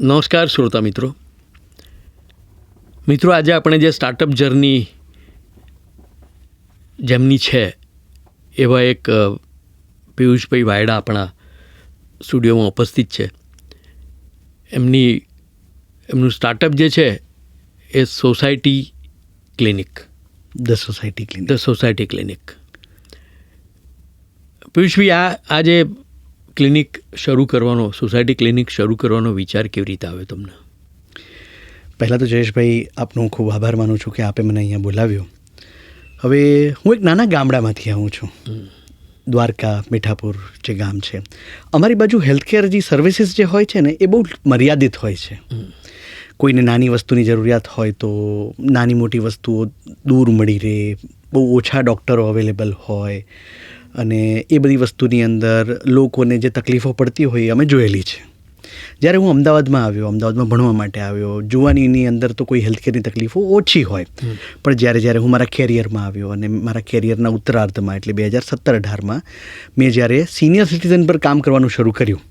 નમસ્કાર શ્રોતા મિત્રો. આજે આપણે જે સ્ટાર્ટઅપ જર્ની જેમની છે એવા એક પિયુષભાઈ વાયડા આપણા સ્ટુડિયોમાં ઉપસ્થિત છે. એમનું સ્ટાર્ટઅપ જે છે એ society clinic, the society clinic. Piyushbhai, આ જે ક્લિનિક શરૂ કરવાનો, સોસાયટી ક્લિનિક શરૂ કરવાનો વિચાર કેવી રીતે આવ્યો તમને? પહેલાં તો જયેશભાઈ, આપનો ખૂબ આભાર માનું છું કે આપે મને અહીંયા બોલાવ્યો. હવે હું એક નાના ગામડામાંથી આવું છું, દ્વારકા મીઠાપુર જે ગામ છે. અમારી બાજુ હેલ્થકેર જે સર્વિસીસ જે હોય છે ને એ બહુ મર્યાદિત હોય છે. કોઈને નાની વસ્તુની જરૂરિયાત હોય તો નાની મોટી વસ્તુઓ દૂર મળી રહે, બહુ ઓછા ડૉક્ટરો અવેલેબલ હોય, અને એ બધી વસ્તુની અંદર લોકોને જે તકલીફો પડતી હોય એ અમે જોયેલી છે. જ્યારે હું અમદાવાદમાં ભણવા માટે આવ્યો, જુવાનીની અંદર તો કોઈ હેલ્થકેરની તકલીફો ઓછી હોય, પણ જ્યારે હું મારા કેરિયરમાં આવ્યો અને મારા કેરિયરના ઉત્તરાર્ધમાં એટલે 2017-18માં મેં જ્યારે સિનિયર સિટીઝન પર કામ કરવાનું શરૂ કર્યું,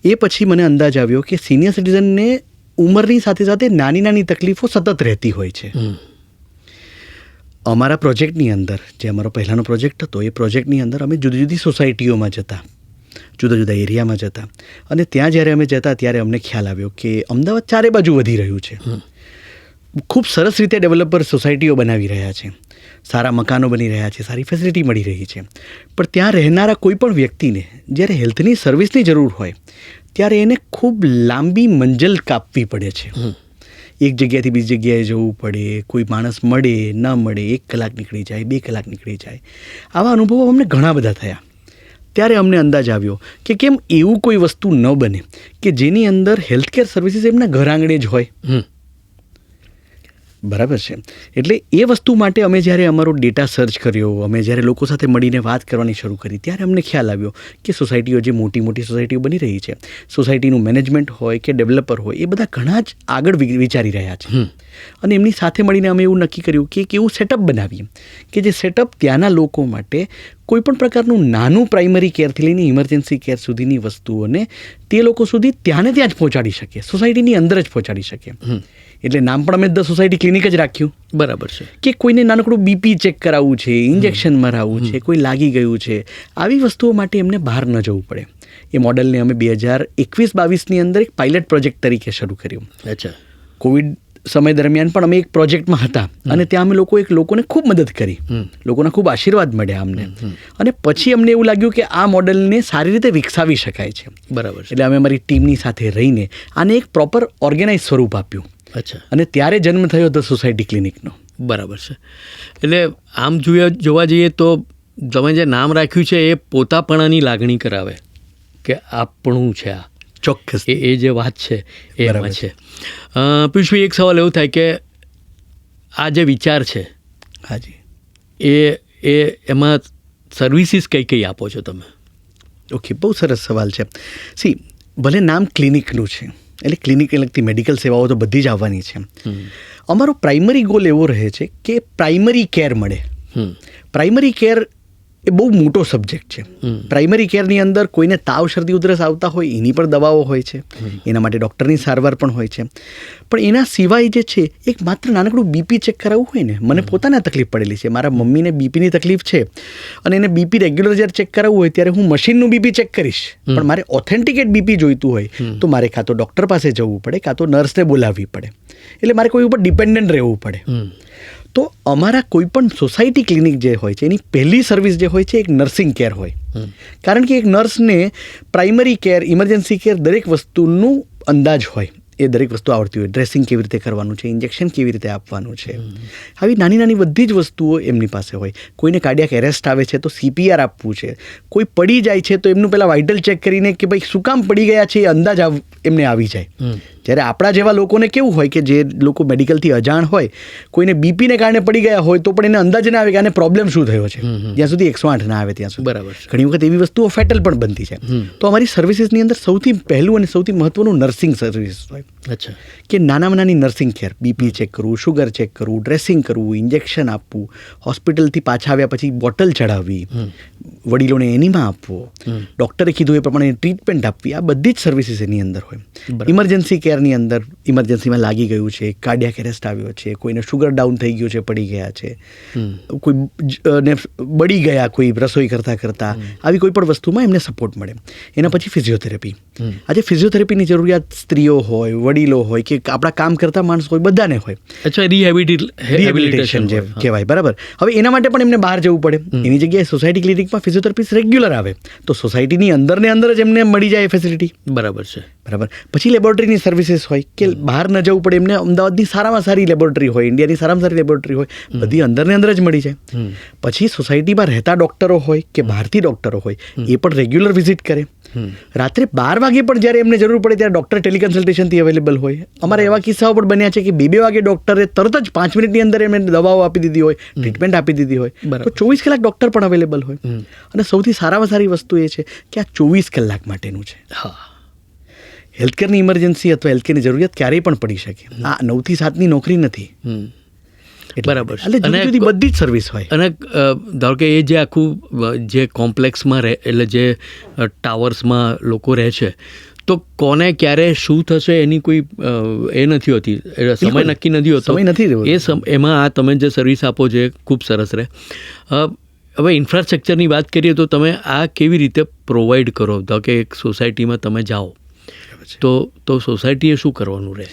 એ પછી મને અંદાજ આવ્યો કે સિનિયર સિટીઝનને ઉંમરની સાથે સાથે નાની નાની તકલીફો સતત રહેતી હોય છે. અમારા પ્રોજેક્ટની અંદર, જે અમારો પહેલાંનો પ્રોજેક્ટ હતો, એ પ્રોજેક્ટની અંદર અમે જુદી જુદી સોસાયટીઓમાં જતા, જુદા જુદા એરિયામાં જતા, અને ત્યાં જ્યારે અમે જતા ત્યારે અમને ખ્યાલ આવ્યો કે અમદાવાદ ચારે બાજુ વધી રહ્યું છે. ખૂબ સરસ રીતે ડેવલપર સોસાયટીઓ બનાવી રહ્યા છે, સારા મકાનો બની રહ્યા છે, સારી ફેસિલિટી મળી રહી છે, પણ ત્યાં રહેનારા કોઈ પણ વ્યક્તિને જ્યારે હેલ્થની સર્વિસની જરૂર હોય ત્યારે એને ખૂબ લાંબી મંજિલ કાપવી પડે છે. એક જગ્યાએથી બીજી જગ્યાએ જવું પડે, કોઈ માણસ મળે ન મળે, 1 કલાક નીકળી જાય, 2 કલાક નીકળી જાય. આવા અનુભવો અમને ઘણા બધા થયા. ત્યારે અમને અંદાજ આવ્યો કે કેમ એવું કોઈ વસ્તુ ન બને કે જેની અંદર હેલ્થકેર સર્વિસીસ એમના ઘર આંગણે જ હોય. બરાબર છે. એટલે એ વસ્તુ માટે અમે જ્યારે અમારો ડેટા સર્ચ કર્યો, અમે જ્યારે લોકો સાથે મળીને વાત કરવાની શરૂ કરી, ત્યારે અમને ખ્યાલ આવ્યો કે સોસાયટીઓ, જે મોટી મોટી સોસાયટીઓ બની રહી છે, સોસાયટીનું મેનેજમેન્ટ હોય કે ડેવલપર હોય, એ બધા ઘણા જ આગળ વિચારી રહ્યા છે. અને એમની સાથે મળીને અમે એવું નક્કી કર્યું કે એક એવું સેટઅપ બનાવીએ કે જે સેટઅપ ત્યાંના લોકો માટે કોઈ પણ પ્રકારનું નાનું પ્રાઇમરી કેરથી લઈને ઇમરજન્સી કેર સુધીની વસ્તુઓને તે લોકો સુધી ત્યાં જ પહોંચાડી શકે, સોસાયટીની અંદર જ પહોંચાડી શકે. એટલે નામ પણ અમે ધ સોસાયટી ક્લિનિક જ રાખ્યું. બરાબર છે. કે કોઈને નાનકડું બીપી ચેક કરાવવું છે, ઇન્જેક્શન મરાવવું છે, કોઈ લાગી ગયું છે, આવી વસ્તુઓ માટે એમને બહાર ન જવું પડે. એ મોડલને અમે 2021-22ની અંદર એક પાયલટ પ્રોજેક્ટ તરીકે શરૂ કર્યું. અચ્છા. કોવિડ સમય દરમિયાન પણ અમે એક પ્રોજેક્ટમાં હતા, અને ત્યાં અમે લોકોને ખૂબ મદદ કરી, લોકોના ખૂબ આશીર્વાદ મળ્યા અમને. અને પછી અમને એવું લાગ્યું કે આ મોડલને સારી રીતે વિકસાવી શકાય છે. બરાબર છે. એટલે અમે અમારી ટીમની સાથે રહીને આને એક પ્રોપર ઓર્ગેનાઇઝ સ્વરૂપ આપ્યું. અચ્છા. અને ત્યારે જન્મ થયો ધ સોસાયટી ક્લિનિકનો. બરાબર છે. એટલે આમ જોવા જઈએ તો તમે જે નામ રાખ્યું છે એ પોતાપણાની લાગણી કરાવે કે આપણું છે આ. ચોક્કસ. એ જે વાત છે એ એમાં છે. પિયુષભાઈ, એક સવાલ એવો થાય કે આ જે વિચાર છે, હાજી, એ એમાં સર્વિસીસ કઈ આપો છો તમે? ઓકે, બહુ સરસ સવાલ છે. ભલે નામ ક્લિનિકનું છે, એટલે ક્લિનિકને લગતી મેડિકલ સેવાઓ તો બધી જ આવવાની છે. અમારો પ્રાઇમરી ગોલ એવો રહે છે કે પ્રાઇમરી કેર મળે. પ્રાઇમરી કેર એ બહુ મોટો સબ્જેક્ટ છે. પ્રાઇમરી કેરની અંદર કોઈને તાવ, શરદી, ઉધરસ આવતા હોય એની પણ દવાઓ હોય છે, એના માટે ડૉક્ટરની સારવાર પણ હોય છે. પણ એના સિવાય જે છે, એક માત્ર નાનકડું બીપી ચેક કરાવવું હોય ને, મને પોતાને તકલીફ પડેલી છે, મારા મમ્મીને બીપીની તકલીફ છે, અને એને બીપી રેગ્યુલર જ્યારે ચેક કરાવવું હોય ત્યારે હું મશીનનું બીપી ચેક કરીશ, પણ મારે ઓથેન્ટિકેટ બીપી જોઈતું હોય તો મારે કાં તો ડૉક્ટર પાસે જવું પડે, કાં તો નર્સને બોલાવવી પડે. એટલે મારે કોઈ ઉપર ડિપેન્ડન્ટ રહેવું પડે. તો અમારા કોઈ પણ સોસાયટી ક્લિનિક જે હોય છે એની પહેલી સર્વિસ જે હોય છે એક નર્સિંગ કેર હોય. કારણ કે એક નર્સને પ્રાઇમરી કેર, ઇમરજન્સી કેર દરેક વસ્તુનું અંદાજ હોય, એ દરેક વસ્તુ આવડતી હોય. ડ્રેસિંગ કેવી રીતે કરવાનું છે, ઇન્જેક્શન કેવી રીતે આપવાનું છે, આવી નાની નાની બધી જ વસ્તુઓ એમની પાસે હોય. કોઈને કાર્ડિયાક એરેસ્ટ આવે છે તો CPR આપવું છે, કોઈ પડી જાય છે તો એમનું પહેલાં વાઇટલ ચેક કરીને કે ભાઈ શું કામ પડી ગયા છે એ અંદાજ એમને આવી જાય. જ્યારે આપણા જેવા લોકોને કેવું હોય કે જે લોકો મેડિકલથી અજાણ હોય, કોઈને બીપીને કારણે પડી ગયા હોય તો પણ એને અંદાજ ના આવે કે આને પ્રોબ્લેમ શું થયો છે, જ્યાં સુધી 108 ના આવે ત્યાં સુધી. બરાબર. ઘણી વખત એવી વસ્તુઓ ફેટલ પણ બનતી છે. તો અમારી સર્વિસીસની અંદર સૌથી પહેલું અને સૌથી મહત્વનું નર્સિંગ સર્વિસ હોય. અચ્છા. કે નાનામાં નાની નર્સિંગ કેર, બીપી ચેક કરવું, શુગર ચેક કરવું, ડ્રેસિંગ કરવું, ઇન્જેક્શન આપવું, હોસ્પિટલથી પાછા આવ્યા પછી બોટલ ચડાવવી, વડીલોને એનીમાં આપવો, ડૉક્ટરે કીધું એ પ્રમાણે ટ્રીટમેન્ટ આપવી, આ બધી જ સર્વિસીસ એની અંદર હોય. ઇમરજન્સી કેર ઉપચારની અંદર ઇમરજન્સીમાં લાગી ગયું છે, કાર્ડિયાક એરેસ્ટ આવ્યો છે, કોઈને શુગર ડાઉન થઈ ગયું છે, પડી ગયા છે, ને બળી ગયા કોઈ રસોઈ કરતાં આવી કોઈ પણ વસ્તુમાં એમને સપોર્ટ મળે. એના પછી ફિઝિયોથેરાપી. આજે ફિઝિયોથેરાપીની જરૂરિયાત સ્ત્રીઓ હોય, વડીલો હોય કે આપણા કામ કરતા માણસ હોય, બધાને હોય. અચ્છા, રિહેબિલિટેશન જે કહેવાય, બરાબર. હવે એના માટે પણ એમને બહાર જવું પડે. એની જગ્યાએ સોસાયટી ક્લિનિકમાં ફિઝિયોથેરાપિસ્ટ રેગ્યુલર આવે તો સોસાયટીની અંદર ને અંદર જ એમને મળી જાય ફેસિલિટી. બરાબર છે. બરાબર. પછી લેબોરેટરીની સર્વિસીસ હોય કે બહાર ન જવું પડે એમને. અમદાવાદની સારામાં સારી લેબોરેટરી હોય, ઇન્ડિયાની સારામાં સારી લેબોરેટરી હોય, બધી અંદર ને અંદર જ મળી જાય. પછી સોસાયટીમાં રહેતા ડૉક્ટરો હોય કે બહારથી ડૉક્ટરો હોય એ પણ રેગ્યુલર વિઝિટ કરે. રાત્રે 12 વાગે પણ જ્યારે એમને જરૂર પડે ત્યારે ડૉક્ટર ટેલિકન્સલ્ટેશનથી અવેલેબલ હોય. અમારા એવા કિસ્સાઓ પણ બન્યા છે કે 2 વાગે ડૉક્ટરે તરત જ 5 મિનિટની અંદર એમને દવાઓ આપી દીધી હોય, ટ્રીટમેન્ટ આપી દીધી હોય. તો 24 કલાક ડૉક્ટર પણ અવેલેબલ હોય. અને સૌથી સારામાં સારી વસ્તુ એ છે કે આ 24 કલાક માટેનું છે. હા, હેલ્થકેરની ઇમરજન્સી અથવા હેલ્થકેરની જરૂરિયાત ક્યારેય પણ પડી શકે. આ 9 થી 7ની નોકરી નથી. બરાબર. એટલે જુદી જુદી બધી જ સર્વિસ હોય. અને ધારો કે એ જે આખું જે કોમ્પ્લેક્સમાં રહે, એટલે જે ટાવર્સમાં લોકો રહે છે, તો કોને ક્યારે શું થશે એની કોઈ એ નથી હોતી, સમય નક્કી નથી હોતો. સમય નથી રહેતો. એમાં આ તમે જે સર્વિસ આપો છો એ ખૂબ સરસ રહે. હવે ઇન્ફ્રાસ્ટ્રક્ચરની વાત કરીએ તો તમે આ કેવી રીતે પ્રોવાઈડ કરો? તો કે એક સોસાયટીમાં તમે જાઓ તો સોસાયટીએ શું કરવાનું રહે?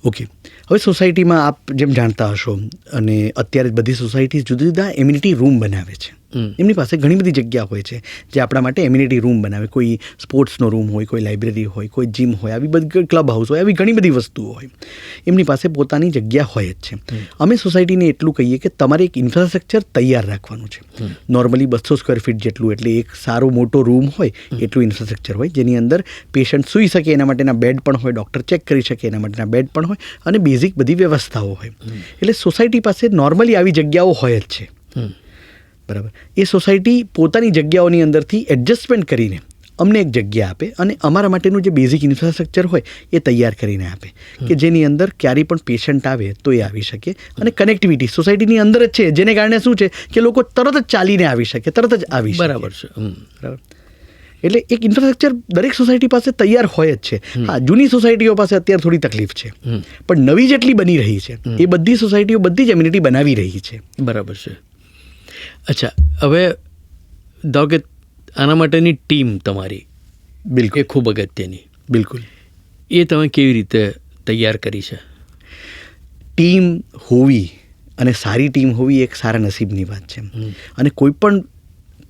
ઓકે, હવે સોસાયટીમાં આપ જેમ જાણતા હશો, અને અત્યારે બધી સોસાયટી જુદા જુદા એમ્યુનિટી રૂમ બનાવે છે. એમની પાસે ઘણી બધી જગ્યા હોય છે જે આપણા માટે એમ્યુનિટી રૂમ બનાવે. કોઈ સ્પોર્ટ્સનો રૂમ હોય, કોઈ લાઇબ્રેરી હોય, કોઈ જીમ હોય, આવી બધી ક્લબ હાઉસ હોય, આવી ઘણી બધી વસ્તુઓ હોય. એમની પાસે પોતાની જગ્યા હોય જ છે. અમે સોસાયટીને એટલું કહીએ કે તમારે એક ઇન્ફ્રાસ્ટ્રક્ચર તૈયાર રાખવાનું છે. નોર્મલી 200 સ્ક્વેર ફીટ જેટલું, એટલે એક સારો મોટો રૂમ હોય એટલું ઇન્ફ્રાસ્ટ્રક્ચર હોય, જેની અંદર પેશન્ટ સૂઈ શકે એના માટેના બેડ પણ હોય, ડૉક્ટર ચેક કરી શકે એના માટેના બેડ પણ હોય, અને બેઝિક બધી વ્યવસ્થાઓ હોય. એટલે સોસાયટી પાસે નોર્મલી આવી જગ્યાઓ હોય જ છે. બરાબર. એ સોસાયટી પોતાની જગ્યાઓની અંદરથી એડજસ્ટમેન્ટ કરીને અમને એક જગ્યા આપે અને અમારા માટેનું જે બેઝિક ઇન્ફ્રાસ્ટ્રક્ચર હોય એ તૈયાર કરીને આપે, કે જેની અંદર ક્યારેય પણ પેશન્ટ આવે તો એ આવી શકે. અને કનેક્ટિવિટી સોસાયટીની અંદર જ છે, જેને કારણે શું છે કે લોકો તરત જ ચાલીને આવી શકે, તરત જ આવી શકે. બરાબર છે. બરાબર. એટલે એક ઇન્ફ્રાસ્ટ્રક્ચર દરેક સોસાયટી પાસે તૈયાર હોય જ છે. હા, જૂની સોસાયટીઓ પાસે અત્યારે થોડી તકલીફ છે, પણ નવી જેટલી બની રહી છે એ બધી સોસાયટીઓ બધી જ એમ્યુનિટી બનાવી રહી છે. બરાબર છે. અચ્છા, હવે ધારો કે આના માટેની ટીમ તમારી બિલકુલ એ ખૂબ અગત્યની. બિલકુલ. એ તમે કેવી રીતે તૈયાર કરી છે? ટીમ હોવી અને સારી ટીમ હોવી એક સારા નસીબની વાત છે. અને કોઈ પણ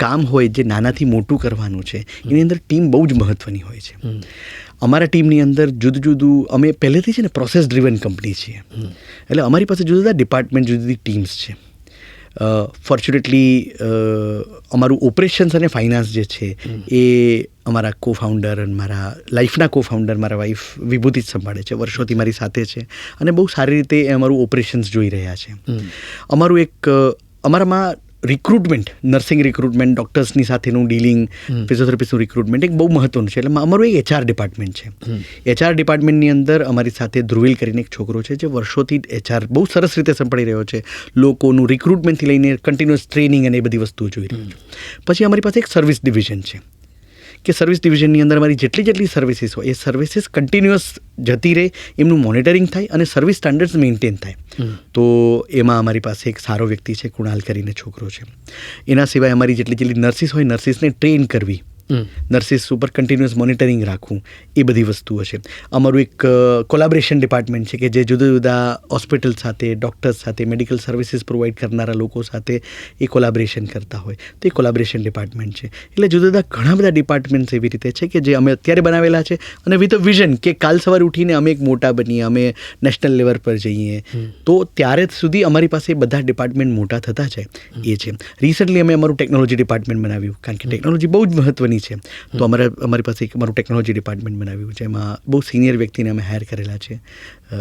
કામ હોય જે નાનાથી મોટું કરવાનું છે એની અંદર ટીમ બહુ જ મહત્ત્વની હોય છે. અમારા ટીમની અંદર જુદું જુદું, અમે પહેલેથી છે ને પ્રોસેસ ડ્રિવન કંપની છીએ, એટલે અમારી પાસે જુદા જુદા ડિપાર્ટમેન્ટ, જુદી જુદી ટીમ્સ છે. ફોર્ચ્યુનેટલી અમારું ઓપરેશન્સ અને ફાઇનાન્સ જે છે એ અમારા કોફાઉન્ડર અને મારા લાઈફના કોફાઉન્ડર મારા વાઈફ વિભૂતિ જ સંભાળે છે. વર્ષોથી મારી સાથે છે અને બહુ સારી રીતે એ અમારું ઓપરેશન્સ જોઈ રહ્યા છે. અમારામાં રિક્રુટમેન્ટ, નર્સિંગ રિક્રુટમેન્ટ, ડૉક્ટર્સની સાથેનું ડીલિંગ, ફિઝિયોથેરાપિસ્ટનું રિક્રુટમેન્ટ એક બહુ મહત્ત્વનું છે. એટલે અમારું એક HR ડિપાર્ટમેન્ટ છે. HR ડિપાર્ટમેન્ટની અંદર અમારી સાથે ધ્રુવીલ કરીને એક છોકરો છે જે વર્ષોથી HR બહુ સરસ રીતે સંભાળી રહ્યો છે. લોકોનું રિક્રુટમેન્ટથી લઈને કન્ટિન્યુઅસ ટ્રેનિંગ અને એ બધી વસ્તુઓ જોઈ રહ્યો છે. પછી અમારી પાસે એક સર્વિસ ડિવિઝન છે કે સર્વિસ ડિવિઝનની અંદર અમારી જેટલી સર્વિસીસ હોય એ સર્વિસીસ કન્ટિન્યુઅસ જતી રહે, એમનું મોનિટરિંગ થાય અને સર્વિસ સ્ટાન્ડર્ડ્સ મેન્ટેન થાય. તો એમાં અમારી પાસે એક સારો વ્યક્તિ છે, કુણાલ કરીને છોકરો છે. એના સિવાય અમારી જેટલી નર્સિસ હોય, નર્સિસને ટ્રેન કરવી, નર્સિસ ઉપર કન્ટિન્યુઅસ મોનિટરિંગ રાખવું, એ બધી વસ્તુઓ છે. અમારું એક કોલાબરેશન ડિપાર્ટમેન્ટ છે કે જે જુદા જુદા હોસ્પિટલ સાથે, ડૉક્ટર્સ સાથે, મેડિકલ સર્વિસીસ પ્રોવાઈડ કરનારા લોકો સાથે એ કોલાબરેશન કરતા હોય તો એ કોલાબરેશન ડિપાર્ટમેન્ટ છે. એટલે જુદા જુદા ઘણા બધા ડિપાર્ટમેન્ટ્સ એવી રીતે છે કે જે અમે અત્યારે બનાવેલા છે, અને વિથ અ વિઝન કે કાલ સવારે ઉઠીને અમે એક મોટા બનીએ, અમે નેશનલ લેવલ પર જઈએ, તો ત્યારે સુધી અમારી પાસે બધા ડિપાર્ટમેન્ટ મોટા થતા જાય એ છે. રિસન્ટલી અમે અમારું ટેકનોલોજી ડિપાર્ટમેન્ટ બનાવ્યું, કારણ કે ટેકનોલોજી બહુ જ મહત્ત્વની છે. તો અમારી પાસે એક અમારું ટેકનોલોજી ડિપાર્ટમેન્ટ બનાવ્યું છે, એમાં બહુ સિનિયર વ્યક્તિને અમે હાયર કરેલા છે,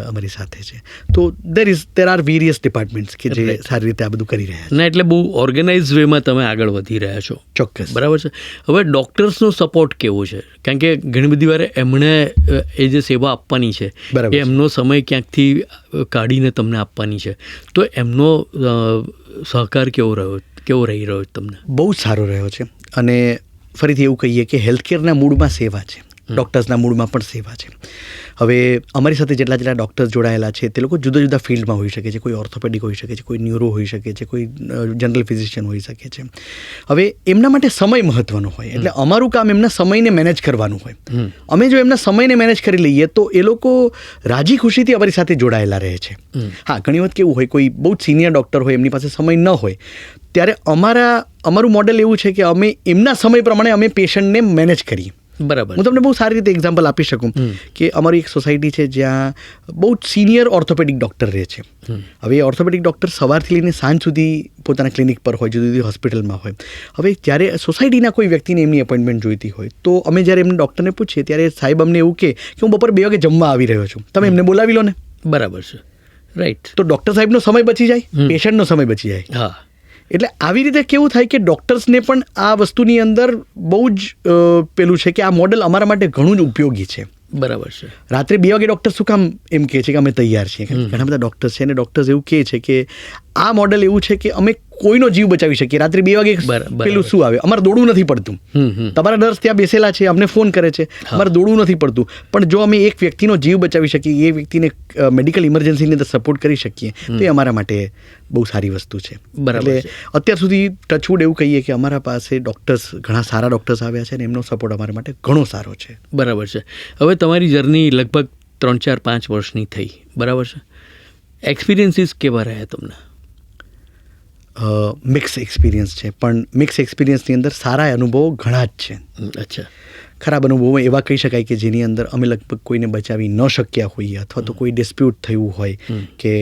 અમારી સાથે છે. તો દેર આર વેરિયસ ડિપાર્ટમેન્ટ્સ કે જે સારી રીતે આ બધું કરી રહ્યા છે. ના, એટલે બહુ ઓર્ગેનાઇઝ વેમાં તમે આગળ વધી રહ્યા છો. ચોક્કસ. બરાબર છે. હવે ડૉક્ટર્સનો સપોર્ટ કેવો છે? કારણ કે ઘણી બધી વાર એમણે એ જે સેવા આપવાની છે એ એમનો સમય ક્યાંકથી કાઢીને તમને આપવાની છે, તો એમનો સહકાર કેવો રહી રહ્યો તમને? બહુ જ સારો રહ્યો છે. અને ફરીથી એવું કહીએ કે હેલ્થકેરના મૂળમાં સેવા છે. ડૉક્ટર્સના મૂળમાં પણ સેવા છે. હવે અમારી સાથે જેટલા ડૉક્ટર્સ જોડાયેલા છે તે લોકો જુદા જુદા ફિલ્ડમાં હોઈ શકે છે. કોઈ ઓર્થોપેડિક હોઈ શકે છે, કોઈ ન્યુરો હોઈ શકે છે, કોઈ જનરલ ફિઝિશિયન હોઈ શકે છે. હવે એમના માટે સમય મહત્ત્વનો હોય, એટલે અમારું કામ એમના સમયને મેનેજ કરવાનું હોય. અમે જો એમના સમયને મેનેજ કરી લઈએ તો એ લોકો રાજી ખુશીથી અમારી સાથે જોડાયેલા રહે છે. હા, ઘણી વખત કેવું હોય, કોઈ બહુ જ સિનિયર ડૉક્ટર હોય, એમની પાસે સમય ન હોય, ત્યારે અમારું મોડેલ એવું છે કે અમે એમના સમય પ્રમાણે અમે પેશન્ટને મેનેજ કરીએ. બરાબર. હું તમને બહુ સારી રીતે એક્ઝામ્પલ આપી શકું કે અમારી એક સોસાયટી છે જ્યાં બહુ જ સિનિયર ઓર્થોપેડિક ડૉક્ટર રહે છે. હવે એ ઓર્થોપેડિક ડૉક્ટર સવારથી લઈને સાંજ સુધી પોતાના ક્લિનિક પર હોય, જુદી જુદી હોસ્પિટલમાં હોય. હવે જ્યારે સોસાયટીના કોઈ વ્યક્તિને એમની એપોઇન્ટમેન્ટ જોઈતી હોય તો અમે જ્યારે એમને ડૉક્ટરને પૂછીએ ત્યારે સાહેબ અમને એવું કહે કે હું બપોર 2 વાગે જમવા આવી રહ્યો છું, તમે એમને બોલાવી લો ને. બરાબર છે. રાઈટ. તો ડૉક્ટર સાહેબનો સમય બચી જાય, પેશન્ટનો સમય બચી જાય. હા. એટલે આવી રીતે કેવું થાય કે ડૉક્ટર્સને પણ આ વસ્તુની અંદર બહુ જ પેલું છે કે આ મોડલ અમારા માટે ઘણું જ ઉપયોગી છે. બરાબર છે. રાત્રે 2 વાગે ડૉક્ટર શું કામ એમ કહે છે કે અમે તૈયાર છીએ? ઘણા બધા ડૉક્ટર્સ છે અને ડૉક્ટર્સ એવું કહે છે કે આ મોડલ એવું છે કે અમે કોઈનો જીવ બચાવી શકીએ. રાત્રે 2 વાગે પેલું શું આવે, અમારે દોડવું નથી પડતું. તમારા નર્સ ત્યાં બેસેલા છે, અમને ફોન કરે છે, અમારે દોડવું નથી પડતું. પણ જો અમે એક વ્યક્તિનો જીવ બચાવી શકીએ, એ વ્યક્તિને મેડિકલ ઇમરજન્સીની અંદર સપોર્ટ કરી શકીએ તો એ અમારા માટે બહુ સારી વસ્તુ છે. એટલે અત્યાર સુધી ટચવુડ એવું કહીએ કે અમારા પાસે ડૉક્ટર્સ, ઘણા સારા ડૉક્ટર્સ આવ્યા છે અને એમનો સપોર્ટ અમારા માટે ઘણો સારો છે. બરાબર છે. હવે તમારી જર્ની લગભગ 3, 4, 5 વર્ષની થઈ, બરાબર છે. એક્સપિરિયન્સીસ કેવા રહ્યા તમને? મિક્સ એક્સપિરિયન્સ છે, પણ મિક્સ એક્સપિરિયન્સની અંદર સારા અનુભવો ઘણા જ છે. અચ્છા. ખરાબ અનુભવો એવા કહી શકાય કે જેની અંદર અમે લગભગ કોઈને બચાવી ન શક્યા હોઈએ, અથવા તો કોઈ ડિસ્પ્યુટ થયું હોય કે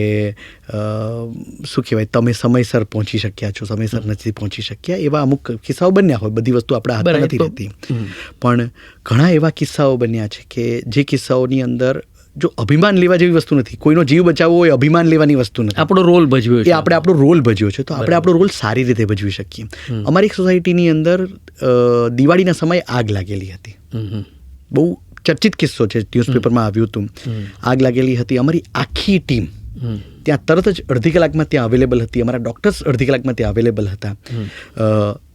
શું કહેવાય, તમે સમયસર પહોંચી શક્યા છો, સમયસર નથી પહોંચી શક્યા, એવા અમુક કિસ્સાઓ બન્યા હોય. બધી વસ્તુ આપણા હાથમાં નથી રહેતી, પણ ઘણા એવા કિસ્સાઓ બન્યા છે કે જે કિસ્સાઓની અંદર જો અભિમાન લેવા જેવી વસ્તુ નથી. કોઈનો જીવ બચાવવો હોય અભિમાન લેવાની વસ્તુ નથી. આપણો રોલ ભજવ્યો છે, આપણે આપણો રોલ ભજવ્યો છે, તો આપણે આપણો રોલ સારી રીતે ભજવી શકીએ. અમારી એક સોસાયટીની અંદર દિવાળીના સમયે આગ લાગેલી હતી. બહુ ચર્ચિત કિસ્સો છે, ન્યૂઝપેપરમાં આવ્યું હતું. આગ લાગેલી હતી. અમારી આખી ટીમ ત્યાં તરત જ 1/2 કલાકમાં ત્યાં અવેલેબલ હતી. અમારા ડૉક્ટર્સ 1/2 કલાકમાં ત્યાં અવેલેબલ હતા.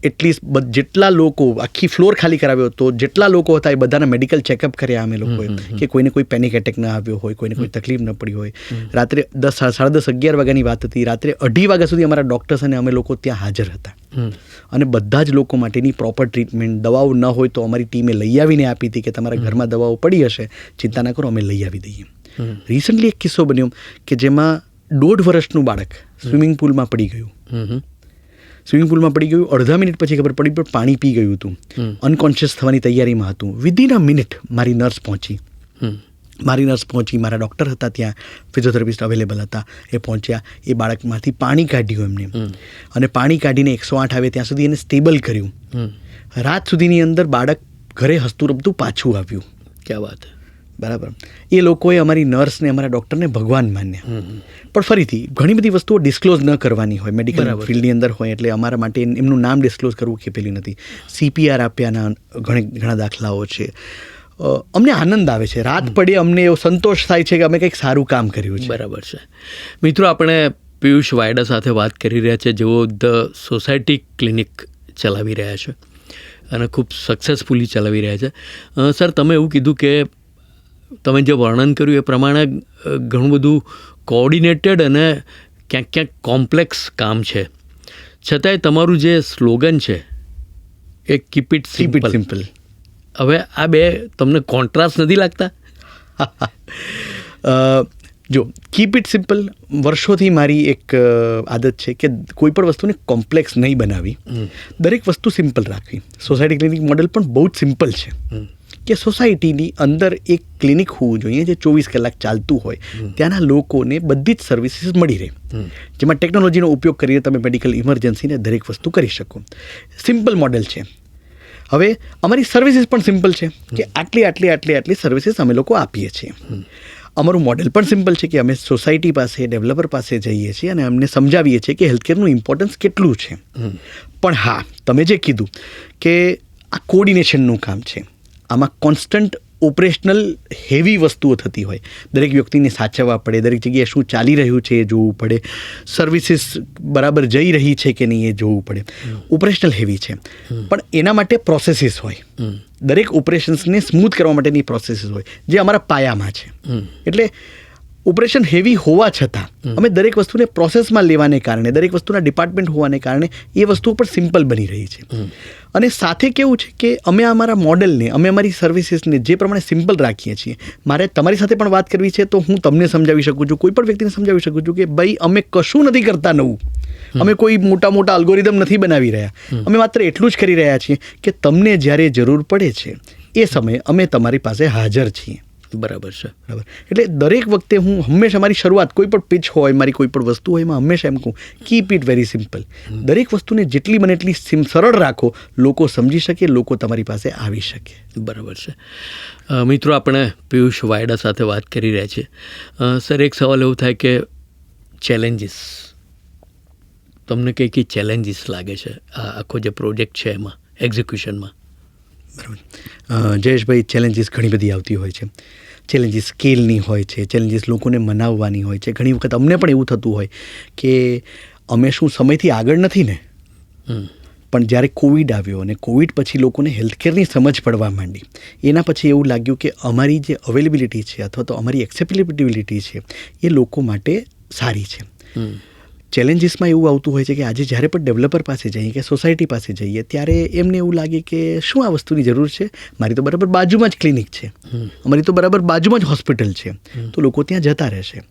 એટલીસ્ટ જેટલા લોકો, આખી ફ્લોર ખાલી કરાવ્યો હતો, જેટલા લોકો હતા એ બધાના મેડિકલ ચેકઅપ કર્યા અમે લોકોએ કે કોઈને કોઈ પેનિક એટેક ન આવ્યો હોય, કોઈને કોઈ તકલીફ ન પડી હોય. રાત્રે 10, 10:30, 11 વાગ્યાની વાત હતી. રાત્રે 2:30 વાગ્યા સુધી અમારા ડૉક્ટર્સ અને અમે લોકો ત્યાં હાજર હતા અને બધા જ લોકો માટેની પ્રોપર ટ્રીટમેન્ટ, દવાઓ ન હોય તો અમારી ટીમે લઈ આવીને આપી હતી કે તમારા ઘરમાં દવાઓ પડી હશે, ચિંતા ના કરો, અમે લઈ આવી દઈએ. રિસન્ટલી એક કિસ્સો બન્યો કે જેમાં 1.5 વર્ષનું બાળક સ્વિમિંગ પુલમાં પડી ગયું. સ્વિમિંગ પુલમાં પડી ગયું, અડધા મિનિટ પછી ખબર પડી પણ પાણી પી ગયું હતું, અનકોન્શિયસ થવાની તૈયારીમાં હતું. વિધિન અ મિનિટ મારી નર્સ પહોંચી. મારા ડૉક્ટર હતા ત્યાં, ફિઝિયોથેરાપિસ્ટ અવેલેબલ હતા, એ પહોંચ્યા. એ બાળકમાંથી પાણી કાઢ્યું એમને, અને પાણી કાઢીને 108 આવે ત્યાં સુધી એને સ્ટેબલ કર્યું. રાત સુધીની અંદર બાળક ઘરે હસતું રમતું પાછું આવ્યું. ક્યાં વાત! બરાબર. એ લોકોએ અમારી નર્સને, અમારા ડૉક્ટરને ભગવાન માન્યા. પણ ફરીથી ઘણી બધી વસ્તુઓ ડિસ્ક્લોઝ ન કરવાની હોય, મેડિકલ ફિલ્ડની અંદર હોય, એટલે અમારા માટે એમનું નામ ડિસ્ક્લોઝ કરવું કે પેલી નથી. CPR આપ્યાના ઘણા દાખલાઓ છે. અમને આનંદ આવે છે, રાત પડે અમને એવો સંતોષ થાય છે કે અમે કંઈક સારું કામ કર્યું છે. બરાબર છે. મિત્રો, આપણે પિયુષ વાયડા સાથે વાત કરી રહ્યા છે, જેઓ ધ સોસાયટી ક્લિનિક ચલાવી રહ્યા છે અને ખૂબ સક્સેસફુલી ચલાવી રહ્યા છે. સર, તમે એવું કીધું કે તમે જે વર્ણન કર્યું એ પ્રમાણે ઘણું બધું કોઓર્ડિનેટેડ અને ક્યાંક ક્યાંક કોમ્પ્લેક્સ કામ છે, છતાંય તમારું જે સ્લોગન છે એ કીપ ઇટ સિમ્પલ. હવે આ બે તમને કોન્ટ્રાસ્ટ નથી લાગતા? જો, કીપ ઇટ સિમ્પલ વર્ષોથી મારી એક આદત છે કે કોઈ પણ વસ્તુને કોમ્પ્લેક્સ નહીં બનાવી, દરેક વસ્તુ સિમ્પલ રાખવી. સોસાયટી ક્લિનિક મોડેલ પણ બહુ જ સિમ્પલ છે કે સોસાયટીની અંદર એક ક્લિનિક હોવું જોઈએ જે 24 કલાક ચાલતું હોય, ત્યાંના લોકોને બધી જ સર્વિસીસ મળી રહે, જેમાં ટેકનોલોજીનો ઉપયોગ કરીને તમે મેડિકલ ઇમરજન્સીને દરેક વસ્તુ કરી શકો. સિમ્પલ મોડેલ છે. હવે અમારી સર્વિસીસ પણ સિમ્પલ છે કે આટલી સર્વિસીસ અમે લોકો આપીએ છીએ. અમારું મોડેલ પણ સિમ્પલ છે કે અમે સોસાયટી પાસે, ડેવલપર પાસે જઈએ છીએ અને અમને સમજાવીએ છીએ કે હેલ્થકેરનું ઇમ્પોર્ટન્સ કેટલું છે. પણ હા, તમે જે કીધું કે આ કોર્ડિનેશનનું કામ છે, આમાં કોન્સ્ટન્ટ ઓપરેશનલ હેવી વસ્તુઓ થતી હોય, દરેક વ્યક્તિને સાચવવા પડે, દરેક જગ્યાએ શું ચાલી રહ્યું છે એ જોવું પડે, સર્વિસીસ બરાબર જઈ રહી છે કે નહીં એ જોવું પડે. ઓપરેશનલ હેવી છે, પણ એના માટે પ્રોસેસીસ હોય. દરેક ઓપરેશન્સને સ્મૂથ કરવા માટેની પ્રોસેસીસ હોય જે અમારા પાયામાં છે. એટલે ઓપરેશન હેવી હોવા છતાં અમે દરેક વસ્તુને પ્રોસેસમાં લેવાને કારણે, દરેક વસ્તુના ડિપાર્ટમેન્ટ હોવાને કારણે એ વસ્તુઓ પણ સિમ્પલ બની રહી છે. અને સાથે કેવું છે કે અમે અમારા મોડેલને, અમે અમારી સર્વિસીસને જે પ્રમાણે સિમ્પલ રાખીએ છીએ. મારે તમારી સાથે પણ વાત કરવી છે તો હું તમને સમજાવી શકું છું, કોઈ પણ વ્યક્તિને સમજાવી શકું છું કે ભાઈ અમે કશું નથી કરતા નવું, અમે કોઈ મોટા અલ્ગોરિધમ નથી બનાવી રહ્યા, અમે માત્ર એટલું જ કરી રહ્યા છીએ કે તમને જ્યારે જરૂર પડે છે એ સમયે અમે તમારી પાસે હાજર છીએ. બરાબર છે. બરાબર. એટલે દરેક વખતે હું હંમેશા મારી શરૂઆત કોઈ પણ પિચ હોય, મારી કોઈ પણ વસ્તુ હોય, એમાં હંમેશા એમ કહું, કીપ ઇટ વેરી સિમ્પલ. દરેક વસ્તુને જેટલી બને એટલી સરળ રાખો, લોકો સમજી શકે, લોકો તમારી પાસે આવી શકે. બરાબર છે. મિત્રો, આપણે પિયુષ વાયડા સાથે વાત કરી રહ્યા છીએ. સર, એક સવાલ એવો થાય કે ચેલેન્જીસ, તમને કઈ ચેલેન્જીસ લાગે છે આ આખો જે પ્રોજેક્ટ છે એમાં, એક્ઝિક્યુશનમાં? બરાબર. જયેશભાઈ, ચેલેન્જીસ ઘણી બધી આવતી હોય છે. ચેલેન્જીસ સ્કેલની હોય છે, ચેલેન્જીસ લોકોને મનાવવાની હોય છે. ઘણી વખત અમને પણ એવું થતું હોય કે અમે શું સમયથી આગળ નથી ને, પણ જ્યારે કોવિડ આવ્યો અને કોવિડ પછી લોકોને હેલ્થકેરની સમજ પડવા માંડી, એના પછી એવું લાગ્યું કે અમારી જે અવેલેબિલિટી છે અથવા તો અમારી એક્સેપ્ટેબિલિટી છે એ લોકો માટે સારી છે. ચેલેન્જીસમાં એવું આવતું હોય છે કે આજે જ્યારે પણ ડેવલપર પાસે જઈએ કે સોસાયટી પાસે જઈએ ત્યારે એમને એવું લાગે કે શું આ વસ્તુની જરૂર છે, મારી તો બરાબર બાજુમાં જ ક્લિનિક છે, અમારી તો બરાબર બાજુમાં જ હોસ્પિટલ છે, તો લોકો ત્યાં જતા રહેશે.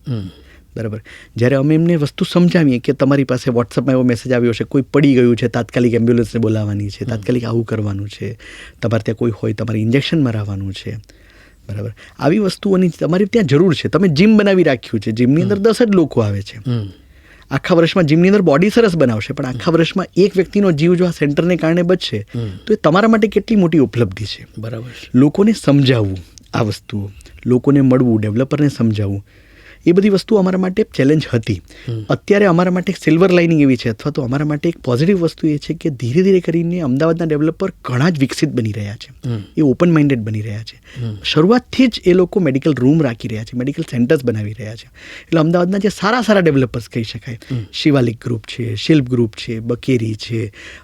બરાબર. જ્યારે અમે એમને વસ્તુ સમજાવીએ કે તમારી પાસે વોટ્સઅપમાં એવો મેસેજ આવ્યો છે, કોઈ પડી ગયું છે, તાત્કાલિક એમ્બ્યુલન્સને બોલાવવાની છે, તાત્કાલિક આવું કરવાનું છે, તમારે ત્યાં કોઈ હોય તમારે ઇન્જેક્શન મરાવવાનું છે. બરાબર. આવી વસ્તુઓની તમારી ત્યાં જરૂર છે. તમે જીમ બનાવી રાખ્યું છે, જીમની અંદર 10 જ લોકો આવે છે. આખા વર્ષમાં જીમની અંદર બોડી સરસ બનાવશે, પણ આખા વર્ષમાં એક વ્યક્તિનો જીવ જો આ સેન્ટરને કારણે બચશે તો એ તમારા માટે કેટલી મોટી ઉપલબ્ધિ છે. બરાબર. લોકોને સમજાવવું આ વસ્તુઓ, લોકોને મળવું, ડેવલપરને સમજાવવું, એ બધી વસ્તુ અમારા માટે ચેલેન્જ હતી. અત્યારે અમારા માટે એક સિલ્વર લાઇનિંગ એવી છે, અથવા તો અમારા માટે એક પોઝિટિવ વસ્તુ એ છે કે ધીરે ધીરે કરીને અમદાવાદના ડેવલપર ઘણા જ વિકસિત બની રહ્યા છે, એ ઓપન માઇન્ડેડ બની રહ્યા છે. શરૂઆતથી જ એ લોકો મેડિકલ રૂમ રાખી રહ્યા છે, મેડિકલ સેન્ટર્સ બનાવી રહ્યા છે. એટલે અમદાવાદના જે સારા ડેવલપર્સ કહી શકાય, શિવાલિક ગ્રુપ છે, શિલ્પ ગ્રુપ છે, બકેરી છે,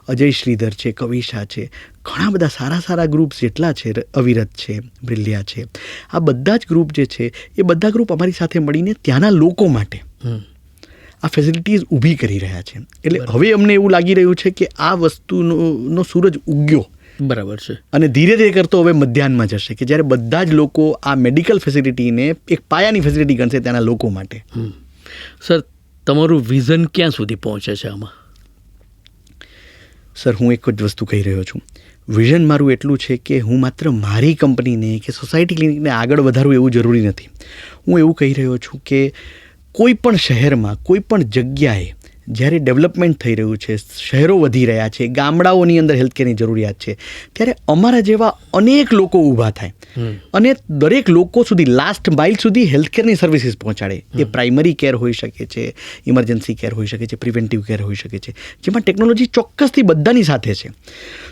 અજય શ્રીધર છે, કવિશા છે, ઘણા બધા સારા ગ્રુપ્સ જેટલા છે, અવિરત છે, બ્રિલિયા છે, આ બધા જ ગ્રુપ જે છે એ બધા ગ્રુપ અમારી સાથે મળીને ત્યાંના લોકો માટે આ ફેસિલિટીઝ ઊભી કરી રહ્યા છે. એટલે હવે અમને એવું લાગી રહ્યું છે કે આ વસ્તુનો સૂરજ ઉગ્યો. બરાબર છે. અને ધીરે ધીરે કરતો હવે મધ્યાહનમાં જશે કે જ્યારે બધા જ લોકો આ મેડિકલ ફેસિલિટીને એક પાયાની ફેસિલિટી ગણશે ત્યાંના લોકો માટે. સર, તમારું વિઝન ક્યાં સુધી પહોંચે છે આમાં? સર, હું એક જ વસ્તુ કહી રહ્યો છું. વિઝન મારું એટલું છે કે હું માત્ર મારી કંપનીને કે સોસાયટી ક્લિનિકને આગળ વધારવું એવું જરૂરી નથી. હું એવું કહી રહ્યો છું કે કોઈ પણ શહેરમાં, કોઈ પણ જગ્યાએ જ્યારે ડેવલપમેન્ટ થઈ રહ્યું છે, શહેરો વધી રહ્યા છે, ગામડાઓની અંદર હેલ્થકેરની જરૂરિયાત છે, ત્યારે અમારા જેવા અનેક લોકો ઊભા થાય અને દરેક લોકો સુધી, લાસ્ટ માઇલ સુધી હેલ્થકેરની સર્વિસીસ પહોંચાડે. એ પ્રાઇમરી કેર હોઈ શકે છે, ઇમરજન્સી કેર હોઈ શકે છે, પ્રિવેન્ટિવ કેર હોઈ શકે છે, જેમાં ટેકનોલોજી ચોક્કસથી બધાની સાથે છે.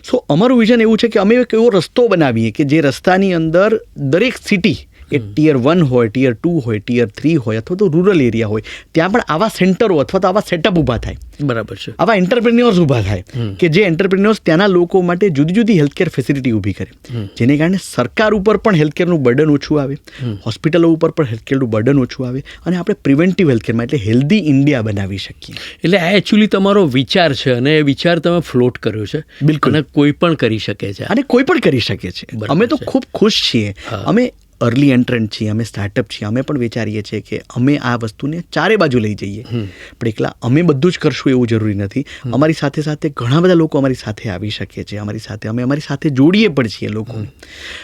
સો અમારું વિઝન એવું છે કે અમે એક એવો રસ્તો બનાવીએ કે જે રસ્તાની અંદર દરેક સિટી, એ ટિયર 1 હોય, ટિયર 2 હોય, ટિયર 3 હોય, અથવા તો રૂરલ એરિયા હોય, ત્યાં પણ આવા સેન્ટરો અથવા તો આવા સેટઅપ ઊભા થાય. બરાબર છે. આવા એન્ટરપ્રિન્યોર્સ ઊભા થાય કે જે એન્ટરપ્રિન્યોર્સ ત્યાંના લોકો માટે જુદી જુદી હેલ્થકેર ફેસિલિટી ઊભી કરે, જેને કારણે સરકાર ઉપર પણ હેલ્થકેરનું બર્ડન ઓછું આવે, હોસ્પિટલો ઉપર પણ હેલ્થકેરનું બર્ડન ઓછું આવે, અને આપણે પ્રિવેન્ટિવ હેલ્થકેરમાં એટલે હેલ્ધી ઇન્ડિયા બનાવી શકીએ. એટલે આ એકચ્યુઅલી તમારો વિચાર છે અને એ વિચાર તમે ફ્લોટ કર્યો છે. બિલકુલ. અને કોઈ પણ કરી શકે છે, અને કોઈ પણ કરી શકે છે. અમે તો ખૂબ ખુશ છીએ. અમે અર્લી એન્ટ્રન્ટ છીએ, અમે સ્ટાર્ટઅપ છીએ, અમે પણ વિચારીએ છીએ કે અમે આ વસ્તુને ચારે બાજુ લઈ જઈએ. પણ એકલા અમે બધું જ કરશું એવું જરૂરી નથી. અમારી સાથે સાથે ઘણા બધા લોકો અમારી સાથે આવી શકે છે. અમે અમારી સાથે જોડીએ પણ છીએ લોકોને.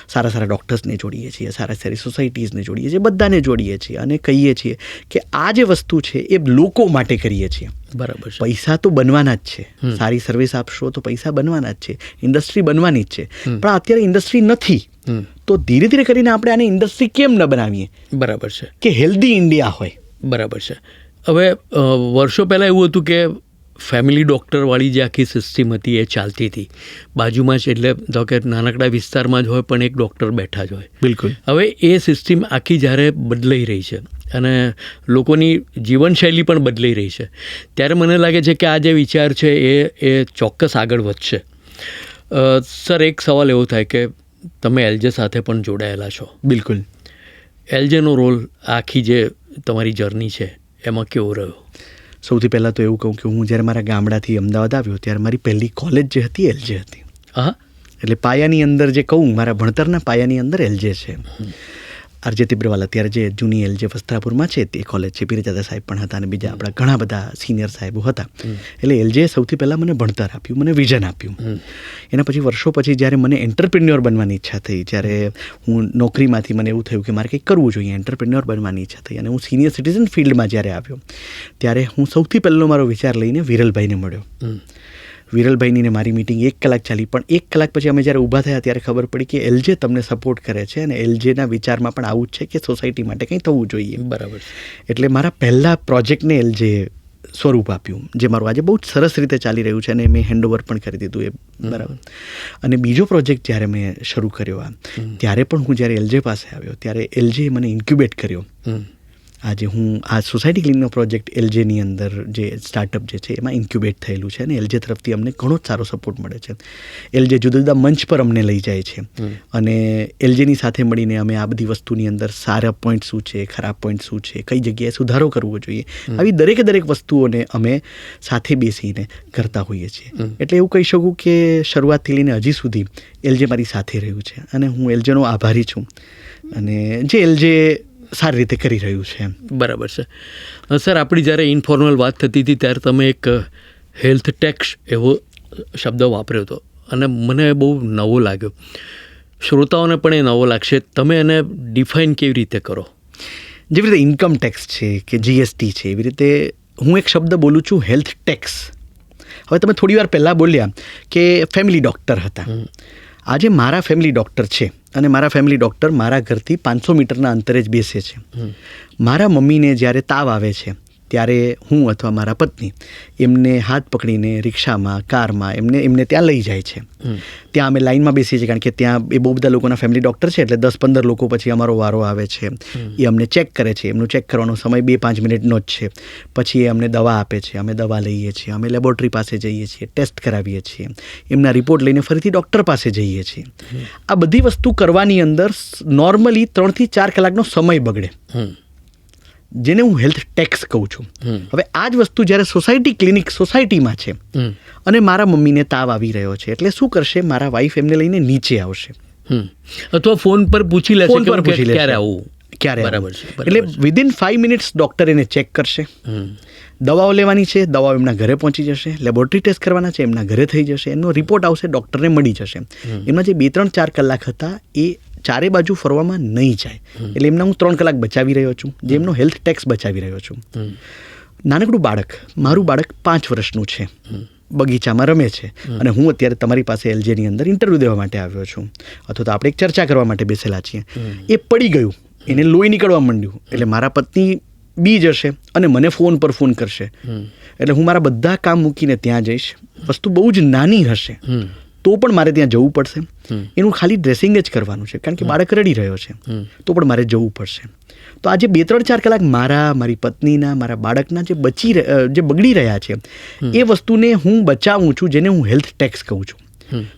સારા ડૉક્ટર્સને જોડીએ છીએ, સારી સોસાયટીઝને જોડીએ છીએ, બધાને જોડીએ છીએ અને કહીએ છીએ કે આ જે વસ્તુ છે એ લોકો માટે કરીએ છીએ. બરાબર છે. પૈસા તો બનવાના જ છે, સારી સર્વિસ આપશો તો પૈસા બનવાના જ છે, ઇન્ડસ્ટ્રી બનવાની જ છે. પણ અત્યારે ઇન્ડસ્ટ્રી નથી, તો ધીરે ધીરે કરીને આપણે આને ઇન્ડસ્ટ્રી કેમ ન બનાવીએ? બરાબર છે. કે હેલ્ધી ઇન્ડિયા હોય. બરાબર છે. હવે વર્ષો પહેલાં એવું હતું કે ફેમિલી ડૉક્ટરવાળી જે આખી સિસ્ટમ હતી એ ચાલતી હતી બાજુમાં જ, એટલે તો કે નાનકડા વિસ્તારમાં જ હોય પણ એક ડૉક્ટર બેઠા જ હોય. બિલકુલ. હવે એ સિસ્ટમ આખી જ્યારે બદલાઈ રહી છે અને લોકોની જીવનશૈલી પણ બદલાઈ રહી છે, ત્યારે મને લાગે છે કે આ જે વિચાર છે એ ચોક્કસ આગળ વધશે. સર, એક સવાલ એવો થાય કે તમે એલજે સાથે પણ જોડાયેલા છો. બિલકુલ. એલજેનો રોલ આખી જે તમારી જર્ની છે એમાં કેવો રહ્યો? સૌથી પહેલાં તો એવું કહું કે હું જ્યારે મારા ગામડાથી અમદાવાદ આવ્યો ત્યારે મારી પહેલી કોલેજ જે હતી એલજે હતી. હા, એટલે પાયાની અંદર જે કહું, મારા ભણતરના પાયાની અંદર એલજે છે. આરજે તિબ્રવાલ અત્યારે જે જૂની એલજે વસ્ત્રાપુરમાં છે તે કોલેજ છે. પીરજાદા સાહેબ પણ હતા અને બીજા આપણા ઘણા બધા સિનિયર સાહેબો હતા. એટલે એલજે સૌથી પહેલાં મને ભણતર આપ્યું, મને વિઝન આપ્યું. એના પછી વર્ષો પછી જ્યારે મને એન્ટરપ્રિન્યોર બનવાની ઈચ્છા થઈ, જ્યારે હું નોકરીમાંથી મને એવું થયું કે મારે કંઈક કરવું જોઈએ, એન્ટરપ્રિન્યોર બનવાની ઈચ્છા થઈ અને હું સિનિયર સિટીઝન ફિલ્ડમાં જ્યારે આવ્યો ત્યારે હું સૌથી પહેલો મારો વિચાર લઈને વિરલભાઈને મળ્યો. વિરલભાઈની મારી મિટિંગ 1 કલાક ચાલી, પણ 1 કલાક પછી અમે જ્યારે ઊભા થયા ત્યારે ખબર પડી કે એલજે તમને સપોર્ટ કરે છે અને એલજેના વિચારમાં પણ આવું જ છે કે સોસાયટી માટે કંઈ થવું જોઈએ. બરાબર. એટલે મારા પહેલા પ્રોજેક્ટને એલજે સ્વરૂપ આપ્યું, જે મારું આજે બહુ જ સરસ રીતે ચાલી રહ્યું છે અને મેં હેન્ડઓવર પણ કરી દીધું એ. બરાબર. અને બીજો પ્રોજેક્ટ જ્યારે મેં શરૂ કર્યો ત્યારે પણ હું જ્યારે એલજે પાસે આવ્યો ત્યારે એલજે મને ઇન્ક્યુબેટ કર્યો. આજે હું આ સોસાયટી ક્લિનિકનો પ્રોજેક્ટ એલજેની અંદર જે સ્ટાર્ટઅપ જે છે એમાં ઇન્ક્યુબેટ થયેલું છે અને એલજે તરફથી અમને ઘણો જ સારો સપોર્ટ મળે છે. એલજે જુદા જુદા મંચ પર અમને લઈ જાય છે અને એલજેની સાથે મળીને અમે આ બધી વસ્તુની અંદર સારા પોઈન્ટ શું છે, ખરાબ પોઈન્ટ શું છે, કઈ જગ્યાએ સુધારો કરવો જોઈએ, આવી દરેક વસ્તુઓને અમે સાથે બેસીને કરતા હોઈએ છીએ. એટલે એવું કહી શકું કે શરૂઆતથી લઈને હજી સુધી એલજે મારી સાથે રહ્યું છે અને હું એલજેનો આભારી છું અને જે એલજે સારી રીતે કરી રહ્યું છે. બરાબર છે. સર, આપણી જ્યારે ઇન્ફોર્મલ વાત થતી હતી ત્યારે તમે એક હેલ્થ ટેક્સ એવો શબ્દ વાપર્યો હતો અને મને બહુ નવો લાગ્યો. શ્રોતાઓને પણ એ નવો લાગશે. તમે એને ડિફાઇન કેવી રીતે કરો? જેવી રીતે ઇન્કમ ટેક્સ છે કે જીએસટી છે, એવી રીતે હું એક શબ્દ બોલું છું હેલ્થ ટેક્સ. હવે તમે થોડી વાર પહેલાં બોલ્યા કે ફેમિલી ડૉક્ટર હતા. આજે મારા ફેમિલી ડૉક્ટર છે અને મારા ફેમિલી ડૉક્ટર મારા ઘરથી 500 મીટરના અંતરે જ બેસે છે. મારા મમ્મીને જ્યારે તાવ આવે છે ત્યારે હું અથવા મારા પત્ની એમને હાથ પકડીને રિક્ષામાં, કારમાં એમને ત્યાં લઈ જાય છે. ત્યાં અમે લાઇનમાં બેસીએ છીએ કારણ કે ત્યાં એ બહુ બધા લોકોના ફેમિલી ડૉક્ટર છે, એટલે 10-15 લોકો પછી અમારો વારો આવે છે. એ અમને ચેક કરે છે. એમનું ચેક કરવાનો સમય 2-5 મિનિટનો જ છે. પછી એ અમને દવા આપે છે, અમે દવા લઈએ છીએ, અમે લેબોરેટરી પાસે જઈએ છીએ, ટેસ્ટ કરાવીએ છીએ, એમના રિપોર્ટ લઈને ફરીથી ડૉક્ટર પાસે જઈએ છીએ. આ બધી વસ્તુ કરવાની અંદર નોર્મલી 3 થી 4 કલાકનો સમય બગડે, જેને હું હેલ્થ ટેક્સ કહું છું. હવે આ જ વસ્તુ જ્યારે સોસાયટી ક્લિનિક સોસાયટીમાં છે અને મારા મમ્મીને તાવ આવી રહ્યો છે, એટલે શું કરશે, મારા વાઈફ એમને લઈને નીચે આવશે અથવા ફોન પર પૂછી લેશે ક્યારે આવું. બરાબર છે. એટલે વિધિન 5 મિનિટ્સ ડૉક્ટર એને ચેક કરશે. દવાઓ લેવાની છે, દવાઓ એમના ઘરે પહોંચી જશે. લેબોરેટરી ટેસ્ટ કરવાના છે, એમના ઘરે થઈ જશે. એનો રિપોર્ટ આવશે, ડૉક્ટરને મળી જશે. એમના જે 2-3-4 કલાક હતા એ ચારે બાજુ ફરવામાં નહીં જાય. એટલે એમના હું 3 કલાક બચાવી રહ્યો છું, જે એમનો હેલ્થ ટેક્સ બચાવી રહ્યો છું. નાનકડું બાળક, મારું બાળક 5 વર્ષનું છે, બગીચામાં રમે છે અને હું અત્યારે તમારી પાસે એલજેની અંદર ઇન્ટરવ્યૂ દેવા માટે આવ્યો છું અથવા તો આપણે એક ચર્ચા કરવા માટે બેસેલા છીએ. એ પડી ગયું, એને લોહી નીકળવા માંડ્યું, એટલે મારા પત્ની બી જશે અને મને ફોન પર ફોન કરશે. એટલે હું મારા બધા કામ મૂકીને ત્યાં જઈશ. વસ્તુ બહુ જ નાની હશે તો પણ મારે ત્યાં જવું પડશે. એનું ખાલી ડ્રેસિંગ જ કરવાનું છે કારણ કે બાળક રડી રહ્યો છે, તો પણ મારે જવું પડશે. તો આજે 2-3-4 કલાક મારી પત્નીના, મારા બાળકના જે બગડી રહ્યા છે એ વસ્તુને હું બચાવું છું, જેને હું હેલ્થ ટેક્સ કહું છું.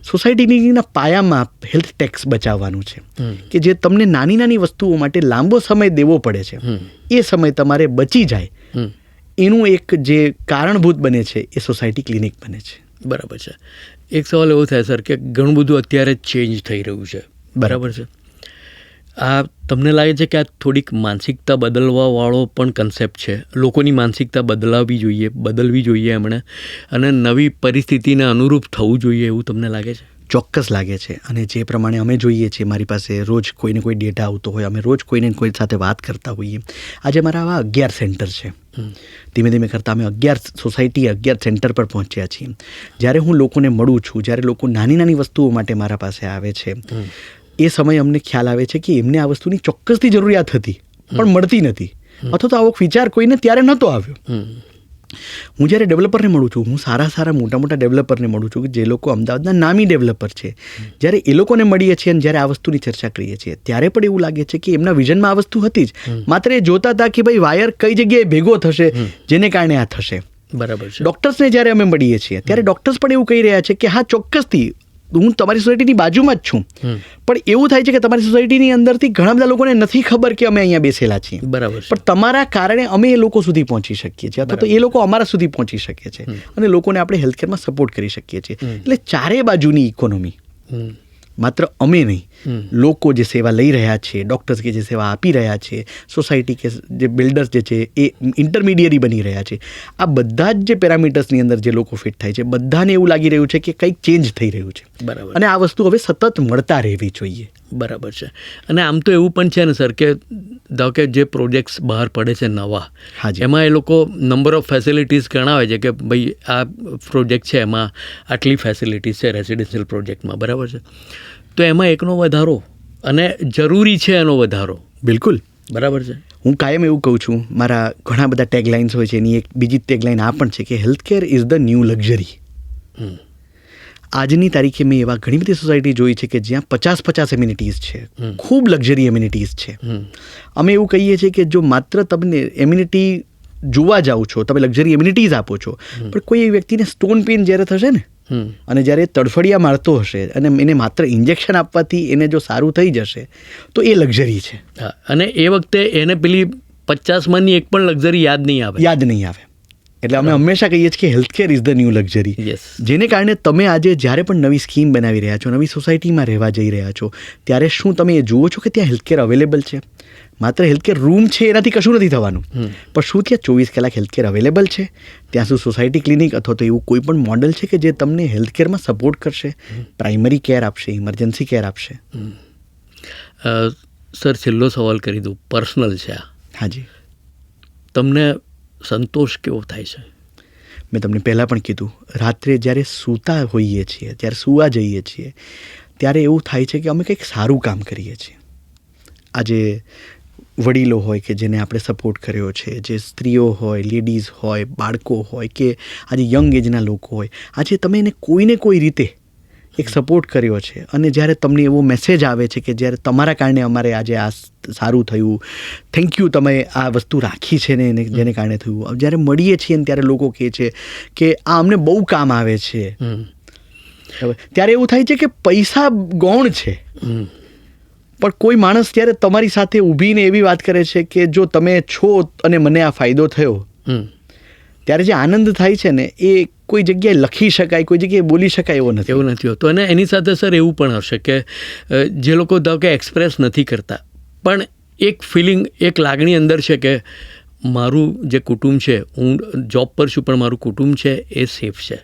સોસાયટીના પાયામાં હેલ્થ ટેક્સ બચાવવાનું છે કે જે તમને નાની નાની વસ્તુઓ માટે લાંબો સમય દેવો પડે છે, એ સમય તમારે બચી જાય, એનું એક જે કારણભૂત બને છે એ સોસાયટી ક્લિનિક બને છે. બરાબર છે. એક સવાલ એવો થાય સર કે ઘણું બધું અત્યારે ચેન્જ થઈ રહ્યું છે, બરાબર છે. આ તમને લાગે છે કે આ થોડીક માનસિકતા બદલવાવાળો પણ કન્સેપ્ટ છે? લોકોની માનસિકતા બદલવી જોઈએ એમણે, અને નવી પરિસ્થિતિને અનુરૂપ થવું જોઈએ એવું તમને લાગે છે? ચોક્કસ લાગે છે. અને જે પ્રમાણે અમે જોઈએ છીએ, મારી પાસે રોજ કોઈને કોઈ ડેટા આવતો હોય, અમે રોજ કોઈને કોઈ સાથે વાત કરતા હોઈએ. આજે મારા આવા 11 સેન્ટર છે. ધીમે ધીમે કરતાં અમે 11 સેન્ટર પર પહોંચ્યા છીએ. જ્યારે હું લોકોને મળું છું, જ્યારે લોકો નાની નાની વસ્તુઓ માટે મારા પાસે આવે છે, એ સમયે અમને ખ્યાલ આવે છે કે એમને આ વસ્તુની ચોક્કસથી જરૂરિયાત હતી પણ મળતી નથી, અથવા તો આવો વિચાર કોઈને ત્યારે નહોતો આવ્યો. હું જ્યારે ડેવલપરને મળું છું, હું સારા મોટા ડેવલપરને મળું છું કે જે લોકો અમદાવાદના નામી ડેવલપર છે, જ્યારે એ લોકોને મળીએ છીએ અને જ્યારે આ વસ્તુની ચર્ચા કરીએ છીએ ત્યારે પણ એવું લાગે છે કે એમના વિઝનમાં આ વસ્તુ હતી જ, માત્ર એ જોતા હતા કે ભાઈ વાયર કઈ જગ્યાએ ભેગો થશે જેને કારણે આ થશે. બરાબર છે. ડૉક્ટર્સને જ્યારે અમે મળીએ છીએ ત્યારે ડૉક્ટર્સ પણ એવું કહી રહ્યા છે કે હા ચોક્કસથી હું તમારી સોસાયટીની બાજુમાં જ છું, પણ એવું થાય છે કે તમારી સોસાયટીની અંદરથી ઘણા બધા લોકોને નથી ખબર કે અમે અહીંયા બેસેલા છીએ. બરાબર. પણ તમારા કારણે અમે એ લોકો સુધી પહોંચી શકીએ છીએ અથવા તો એ લોકો અમારા સુધી પહોંચી શકે છે અને લોકોને આપણે હેલ્થકેરમાં સપોર્ટ કરી શકીએ છીએ. એટલે ચારે બાજુની ઇકોનોમી, માત્ર અમે નહીં, લોકો જે સેવા લઈ રહ્યા છે, ડૉક્ટર્સ કે જે સેવા આપી રહ્યા છે, સોસાયટી કે જે બિલ્ડર્સ જે છે એ ઇન્ટરમીડિયરી બની રહ્યા છે, આ બધા જ જે પેરામીટર્સની અંદર જે લોકો ફિટ થાય છે, બધાને એવું લાગી રહ્યું છે કે કંઈક ચેન્જ થઈ રહ્યું છે. બરાબર. અને આ વસ્તુ હવે સતત મળતા રહેવી જોઈએ. બરાબર છે. અને આમ તો એવું પણ છે ને સર કે ધારો કે જે પ્રોજેક્ટ્સ બહાર પડે છે નવા, એમાં એ લોકો નંબર ઓફ ફેસિલિટીઝ ગણાવે છે કે ભાઈ આ પ્રોજેક્ટ છે એમાં આટલી ફેસિલિટીઝ છે રેસિડેન્શિયલ પ્રોજેક્ટમાં. બરાબર છે. તો એમાં એકનો વધારો અને જરૂરી છે એનો વધારો. બિલકુલ બરાબર છે. હું કાયમ એવું કહું છું, મારા ઘણા બધા ટેગલાઇન્સ હોય છે, એની એક બીજી ટેગલાઇન આ પણ છે કે healthcare is the new luxury. આજની તારીખે મેં એવા ઘણી બધી સોસાયટી જોઈ છે કે જ્યાં 50 એમ્યુનિટીઝ છે, ખૂબ લક્ઝરી એમ્યુનિટીઝ છે. અમે એવું કહીએ છીએ કે જો માત્ર તમને એમ્યુનિટી જોવા જાઓ છો, તમે લક્ઝરી એમ્યુનિટીઝ આપો છો, પણ કોઈ એવી વ્યક્તિને સ્ટોન પેઇન જ્યારે થશે ને અને જ્યારે તડફડિયા મારતો હશે અને એને માત્ર ઇન્જેક્શન આપવાથી એને જો સારું થઈ જશે તો એ લક્ઝરી છે. અને એ વખતે એને પેલી 50માંની એક પણ લક્ઝરી યાદ નહીં આવે. એટલે અમે હંમેશા કહીએ છીએ કે healthcare is the new luxury. જેને કારણે તમે આજે જ્યારે પણ નવી સ્કીમ બનાવી રહ્યા છો, નવી સોસાયટીમાં રહેવા જઈ રહ્યા છો, ત્યારે શું તમે એ જુઓ છો કે ત્યાં હેલ્થકેર અવેલેબલ છે? માત્ર હેલ્થકેર રૂમ છે એનાથી કશું નથી થવાનું, પણ શું ત્યાં 24 કલાક હેલ્થકેર અવેલેબલ છે? ત્યાં શું સોસાયટી ક્લિનિક અથવા તો એવું કોઈ પણ મોડલ છે કે જે તમને હેલ્થકેરમાં સપોર્ટ કરશે, પ્રાઇમરી કેર આપશે, ઇમરજન્સી કેર આપશે? સર છેલ્લો સવાલ કરી દઉં, પર્સનલ છે આ. હાજી. તમને સંતોષ કેવો થાય છે? મેં તમને પહેલાં પણ કીધું, રાત્રે જ્યારે સૂતા હોઈએ છીએ, જ્યારે સૂવા જઈએ છીએ, ત્યારે એવું થાય છે કે અમે કંઈક સારું કામ કરીએ છીએ. આજે વડીલો હોય કે જેને આપણે સપોર્ટ કર્યો છે, જે સ્ત્રીઓ હોય, લેડીઝ હોય, બાળકો હોય કે આજે યંગ એજના લોકો હોય, આજે તમે એને કોઈને કોઈ રીતે એક સપોર્ટ કર્યો છે અને જ્યારે તમને એવો મેસેજ આવે છે કે જ્યારે તમારા કારણે અમારે આજે આ સારું થયું, થેન્ક યુ, તમે આ વસ્તુ રાખી છે ને જેને કારણે થયું, જ્યારે મળીએ છીએ ને ત્યારે લોકો કહે છે કે આ અમને બહુ કામ આવે છે, ત્યારે એવું થાય છે કે પૈસા ગૌણ છે, પણ કોઈ માણસ ત્યારે તમારી સાથે ઊભીને એવી વાત કરે છે કે જો તમે છો અને મને આ ફાયદો થયો, ત્યારે જે આનંદ થાય છે ને એ કોઈ જગ્યાએ લખી શકાય, કોઈ જગ્યાએ બોલી શકાય એવું નથી હોતું. અને એની સાથે સર એવું પણ હશે કે જે લોકો ધારો કે એક્સપ્રેસ નથી કરતા, પણ એક ફિલિંગ, એક લાગણી અંદર છે કે મારું જે કુટુંબ છે, હું જોબ પર છું પણ મારું કુટુંબ છે એ સેફ છે.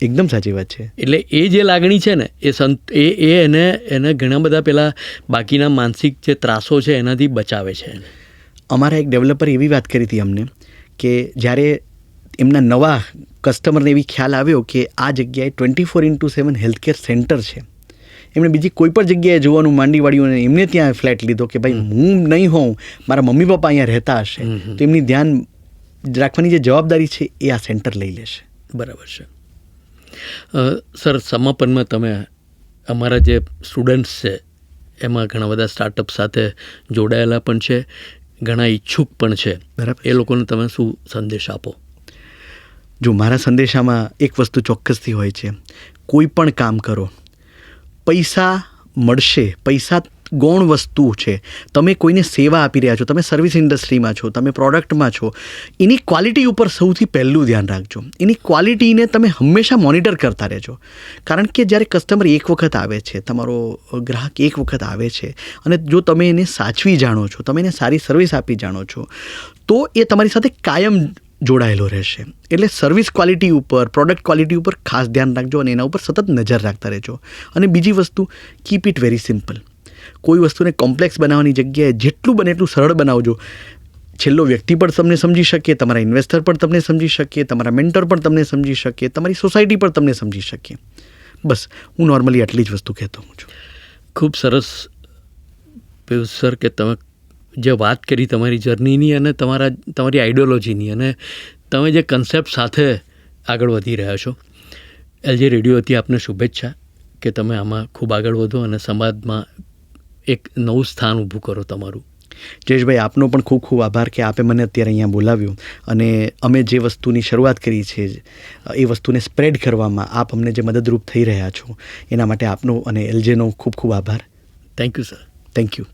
એકદમ સાચી વાત છે. એટલે એ જે લાગણી છે ને એ એને ઘણા બધા પેલા બાકીના માનસિક જે ત્રાસો છે એનાથી બચાવે છે. અમારા એક ડેવલપર એવી વાત કરી હતી અમને કે જ્યારે એમના નવા કસ્ટમરને એવી ખ્યાલ આવ્યો કે આ જગ્યાએ 24/7 હેલ્થકેર સેન્ટર છે, એમણે બીજી કોઈ પણ જગ્યાએ જોવાનું માંડી વાળ્યું અને એમને ત્યાં ફ્લેટ લીધો કે ભાઈ હું નહીં હોઉં, મારા મમ્મી પપ્પા અહીંયા રહેતા હશે તો એમની ધ્યાન રાખવાની જે જવાબદારી છે એ આ સેન્ટર લઈ લેશે. બરાબર છે. સર, સમાપનમાં તમે અમારા જે સ્ટુડન્ટ્સ છે એમાં ઘણા બધા સ્ટાર્ટઅપ સાથે જોડાયેલા પણ છે, ઘણા ઈચ્છુક પણ છે, એ લોકોને તમે શું સંદેશ આપો? જો મારા સંદેશામાં એક વસ્તુ ચોક્કસથી હોય છે, કોઈ પણ કામ કરો, પૈસા મળશે, પૈસા ગૌણ વસ્તુ છે. તમે કોઈને સેવા આપી રહ્યા છો, તમે સર્વિસ ઇન્ડસ્ટ્રીમાં છો, તમે પ્રોડક્ટમાં છો, એની ક્વોલિટી ઉપર સૌથી પહેલું ધ્યાન રાખજો. એની ક્વોલિટીને તમે હંમેશા મોનિટર કરતા રહેજો, કારણ કે જ્યારે કસ્ટમર એક વખત આવે છે, તમારો ગ્રાહક એક વખત આવે છે અને જો તમે એને સાચવી જાણો છો, તમે એને સારી સર્વિસ આપી જાણો છો, તો એ તમારી સાથે કાયમ જોડાયેલો રહેશે. એટલે સર્વિસ ક્વોલિટી ઉપર, પ્રોડક્ટ ક્વોલિટી ઉપર ખાસ ધ્યાન રાખજો અને એના ઉપર સતત નજર રાખતા રહેજો. અને બીજી વસ્તુ, કીપ ઇટ વેરી સિમ્પલ. કોઈ વસ્તુને કોમ્પ્લેક્સ બનાવવાની જગ્યાએ જેટલું બને એટલું સરળ બનાવજો. છેલ્લો વ્યક્તિ પણ તમને સમજી શકે, તમારા ઇન્વેસ્ટર પણ તમને સમજી શકે, તમારા મેન્ટર પણ તમને સમજી શકે, તમારી સોસાયટી પણ તમને સમજી શકે. બસ હું નોર્મલી આટલી જ વસ્તુ કહેતો હોઉં છું. ખૂબ સરસ પિયુષ સર કે તમે જે વાત કરી તમારી જર્નીની અને તમારી આઈડિયોલોજીની, અને તમે જે કન્સેપ્ટ સાથે આગળ વધી રહ્યા છો, એલજે રેડિયો વતી આપને શુભેચ્છા કે તમે આમાં ખૂબ આગળ વધો અને સમાજમાં એક નવું સ્થાન ઊભું કરો તમારું. જયેશભાઈ, આપનો પણ ખૂબ ખૂબ આભાર કે આપે મને અત્યારે અહીંયા બોલાવ્યો અને અમે જે વસ્તુની શરૂઆત કરી છે એ વસ્તુને સ્પ્રેડ કરવામાં આપ અમને જે મદદરૂપ થઈ રહ્યા છો એના માટે આપનો અને એલજેનો ખૂબ ખૂબ આભાર. Thank you sir. Thank you.